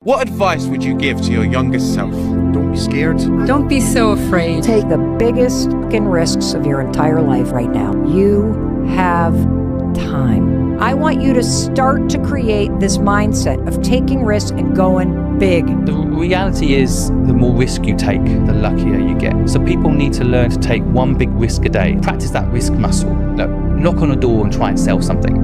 What advice would you give to your youngest self? Don't be scared. Don't be so afraid. Take the biggest fucking risks of your entire life right now. You have time. I want you to start to create this mindset of taking risks and going big. The reality is, the more risk you take, the luckier you get. So people need to learn to take one big risk a day. Practice that risk muscle. Knock on a door and try and sell something.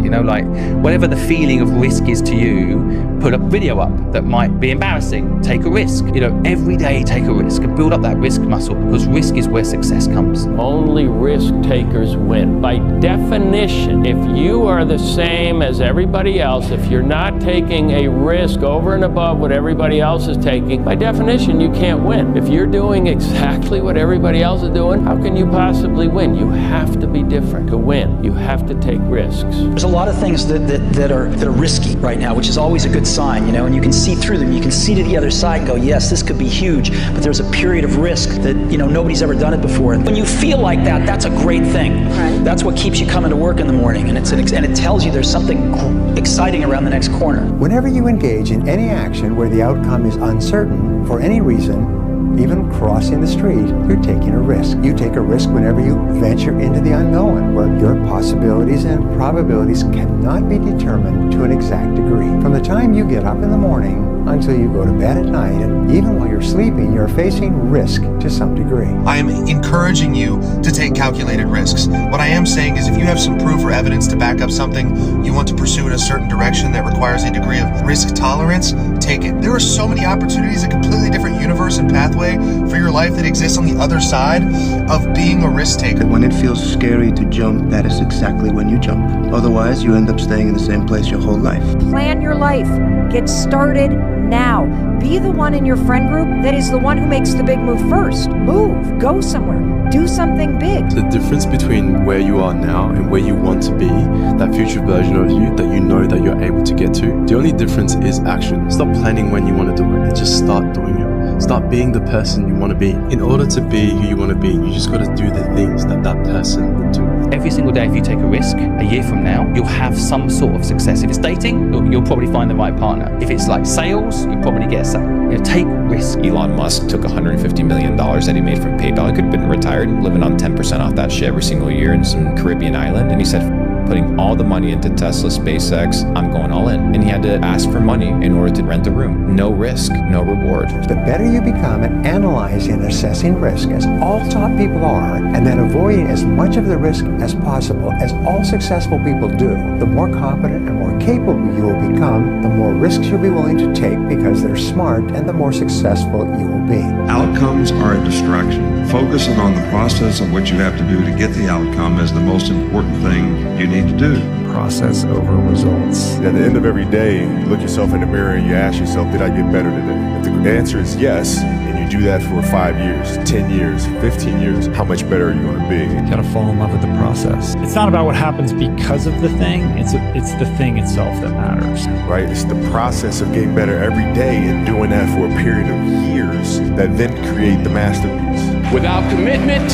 Whatever the feeling of risk is to you, put a video up that might be embarrassing. Take a risk. Every day take a risk and build up that risk muscle, because risk is where success comes. Only risk takers win. By definition, if you are the same as everybody else, if you're not taking a risk over and above what everybody else is taking, by definition, you can't win. If you're doing exactly what everybody else is doing, how can you possibly win? You have to be different to win. You have to take risks. There's a lot of things that are risky right now, which is always a good sign, and you can see through them. You can see to the other side and go, yes, this could be huge, but there's a period of risk that, nobody's ever done it before. And when you feel like that, that's a great thing. Right. That's what keeps you coming to work in the morning, and it tells you there's something exciting around the next corner. Whenever you engage in any action where the outcome is uncertain for any reason, even crossing the street, you're taking a risk. You take a risk whenever you venture into the unknown, where your possibilities and probabilities cannot be determined to an exact degree. From the time you get up in the morning until you go to bed at night, and even while you're sleeping, you're facing risk to some degree. I am encouraging you to take calculated risks. What I am saying is, if you have some proof or evidence to back up something you want to pursue in a certain direction that requires a degree of risk tolerance, take it. There are so many opportunities, a completely different universe and pathway for your life that exists on the other side of being a risk taker. When it feels scary to jump, that is exactly when you jump. Otherwise, you end up staying in the same place your whole life. Plan your life. Get started now. Be the one in your friend group that is the one who makes the big move first. Move. Go somewhere. Do something big. The difference between where you are now and where you want to be, that future version of you that you know that you're able to get to, the only difference is action. Stop planning when you want to do it and just start doing it. Start being the person you want to be. In order to be who you want to be, you just got to do the things that person would do. Every single day, if you take a risk, a year from now, you'll have some sort of success. If it's dating, you'll probably find the right partner. If it's like sales, you'll probably get a sale. Take risk. Elon Musk took $150 million that he made from PayPal. He could have been retired, living on 10% off that shit every single year in some Caribbean island. And he said, putting all the money into Tesla, SpaceX, I'm going all in. And he had to ask for money in order to rent a room. No risk, no reward. The better you become at analyzing and assessing risk, as all top people are, and then avoiding as much of the risk as possible, as all successful people do, the more competent and more capable you will become, the more risks you'll be willing to take because they're smart, and the more successful you will be. Outcomes are a distraction. Focusing on the process of what you have to do to get the outcome is the most important thing you need to do. Process over results. At the end of every day, you look yourself in the mirror and you ask yourself, did I get better today? If the answer is yes, and you do that for 5 years, 10 years, 15 years, how much better are you going to be? You gotta fall in love with the process. It's not about what happens because of the thing, it's the thing itself that matters. Right? It's the process of getting better every day and doing that for a period of years that then create the masterpiece. Without commitment,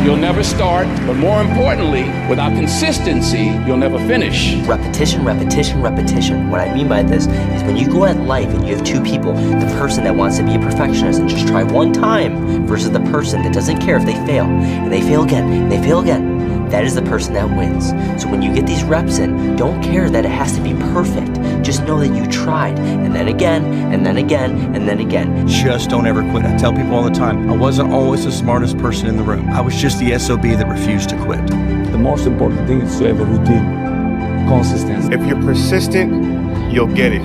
you'll never start, but more importantly, without consistency, you'll never finish. Repetition, repetition, repetition. What I mean by this is when you go at life and you have two people, the person that wants to be a perfectionist and just try one time versus the person that doesn't care if they fail, and they fail again, and they fail again. That is the person that wins. So when you get these reps in, don't care that it has to be perfect. Just know that you tried, and then again, and then again, and then again. Just don't ever quit. I tell people all the time, I wasn't always the smartest person in the room. I was just the SOB that refused to quit. The most important thing is to have a routine, consistency. If you're persistent, you'll get it.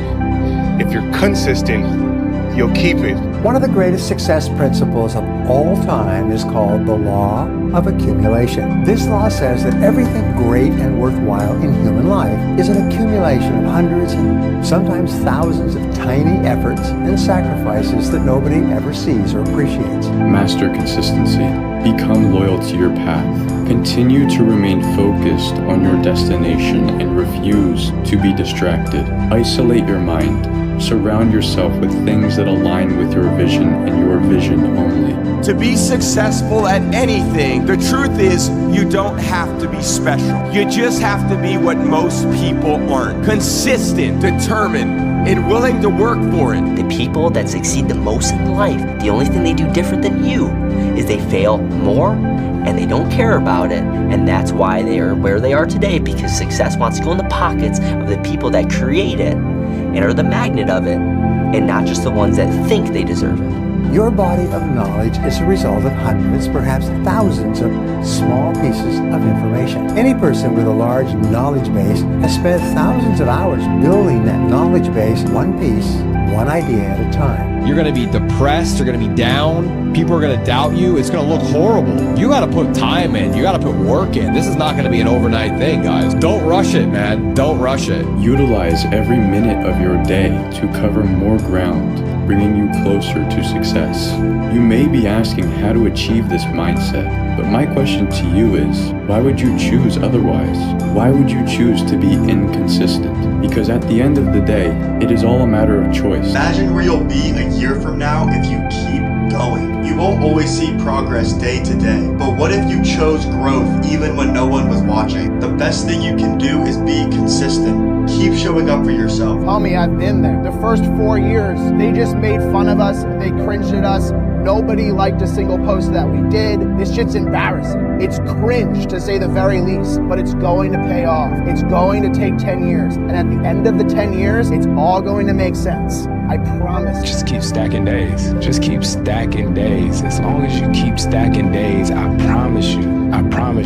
If you're consistent, you'll keep it. One of the greatest success principles of all time is called the law of accumulation. This law says that everything great and worthwhile in human life is an accumulation of hundreds and sometimes thousands of tiny efforts and sacrifices that nobody ever sees or appreciates. Master consistency. Become loyal to your path. Continue to remain focused on your destination and refuse to be distracted. Isolate your mind. Surround yourself with things that align with your vision and your vision only. To be successful at anything, the truth is you don't have to be special. You just have to be what most people aren't. Consistent, determined, and willing to work for it. The people that succeed the most in life, the only thing they do different than you is they fail more and they don't care about it. And that's why they are where they are today, because success wants to go in the pockets of the people that create it and are the magnet of it, and not just the ones that think they deserve it. Your body of knowledge is a result of hundreds, perhaps thousands of small pieces of information. Any person with a large knowledge base has spent thousands of hours building that knowledge base, one piece, one idea at a time. You're going to be depressed. You're going to be down. People are going to doubt you. It's going to look horrible. You got to put time in. You got to put work in. This is not going to be an overnight thing, guys. Don't rush it, man. Don't rush it. Utilize every minute of your day to cover more ground, bringing you closer to success. You may be asking how to achieve this mindset, but my question to you is, why would you choose otherwise? Why would you choose to be inconsistent? Because at the end of the day, it is all a matter of choice. Imagine where you'll be a year from now if you keep going. You won't always see progress day to day, but what if you chose growth even when no one was watching? The best thing you can do is be consistent. Keep showing up for yourself. Tell me, I've been there. The first 4 years, they just made fun of us. They cringed at us. Nobody liked a single post that we did. This shit's embarrassing. It's cringe, to say the very least, but it's going to pay off. It's going to take 10 years. And at the end of the 10 years, it's all going to make sense. I promise. Just keep stacking days. Just keep stacking days. As long as you keep stacking days, I promise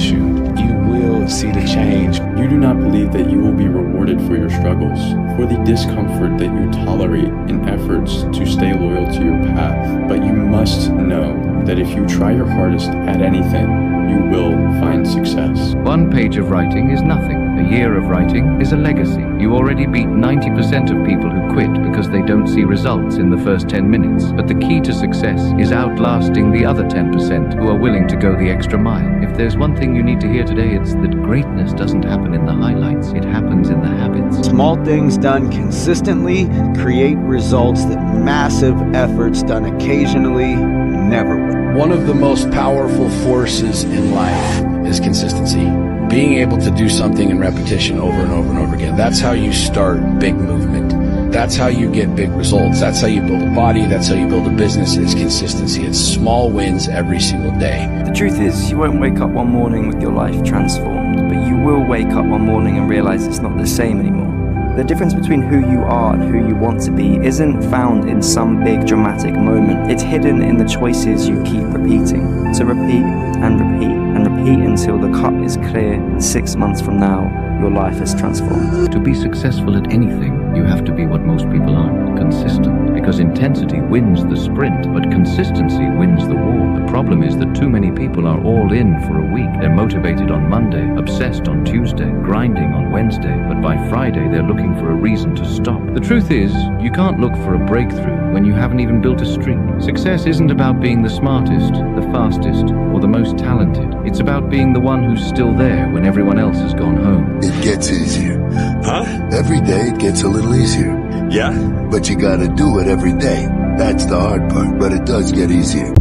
you, you will see the change. You do not believe that you will be rewarded for your struggles, for the discomfort that you tolerate in efforts to stay loyal to your path. But you must know that if you try your hardest at anything, you will find success. One page of writing is nothing. A year of writing is a legacy. You already beat 90% of people who quit because they don't see results in the first 10 minutes. But the key to success is outlasting the other 10% who are willing to go the extra mile. If there's one thing you need to hear today, it's that greatness doesn't happen in the highlights. It happens in the habits. Small things done consistently create results that massive efforts done occasionally never will. One of the most powerful forces in life is consistency. Being able to do something in repetition over and over and over again. That's how you start big movement. That's how you get big results. That's how you build a body. That's how you build a business. It's consistency. It's small wins every single day. The truth is, you won't wake up one morning with your life transformed, but you will wake up one morning and realize it's not the same anymore. The difference between who you are and who you want to be isn't found in some big dramatic moment. It's hidden in the choices you keep repeating. So repeat and repeat and repeat until the cup is clear, and 6 months from now, your life is transformed. To be successful at anything, you have to be what most people aren't, consistent. Because intensity wins the sprint, but consistency wins the war. The problem is that too many people are all in for a week. They're motivated on Monday, obsessed on Tuesday, grinding on Wednesday, but by Friday they're looking for a reason to stop. The truth is, you can't look for a breakthrough when you haven't even built a streak. Success isn't about being the smartest, the fastest, or the most talented. It's about being the one who's still there when everyone else has gone home. It gets easier. Huh? Every day it gets a little easier. Yeah? But you gotta do it every day. That's the hard part, but it does get easier.